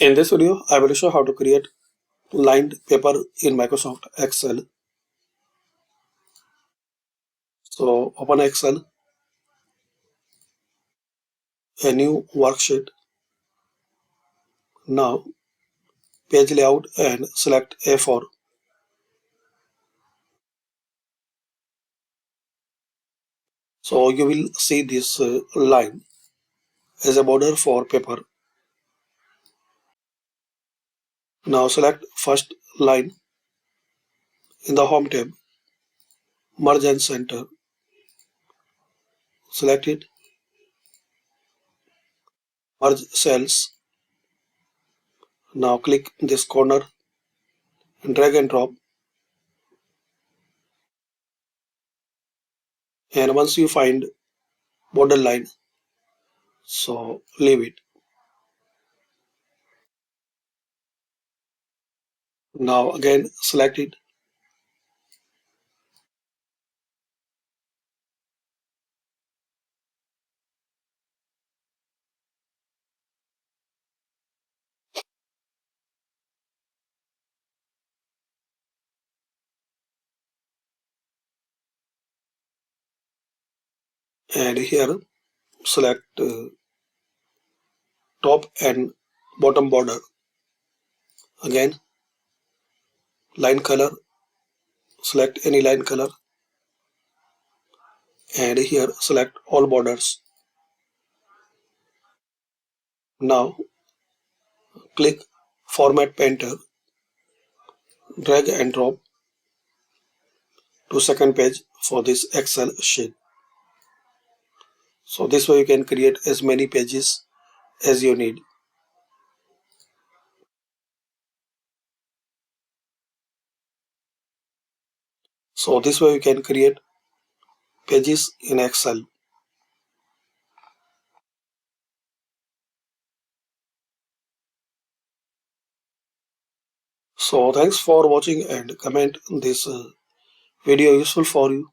In this video, I will show how to create lined paper in Microsoft Excel. So open Excel, a new worksheet. Now page layout and select A4. So you will see this line as a border for paper. Now select first line in the Home tab, Merge and Center. Select it, merge cells. Now click this corner and drag and drop. And once you find border line, so leave it. Now again select it. And here select top and bottom border. Again line color, select any line color, and here select all borders. Now click Format Painter, drag and drop to second page for this Excel sheet. So this way you can create as many pages as you need. So this way you can create pages in Excel. So thanks for watching and comment this video useful for you.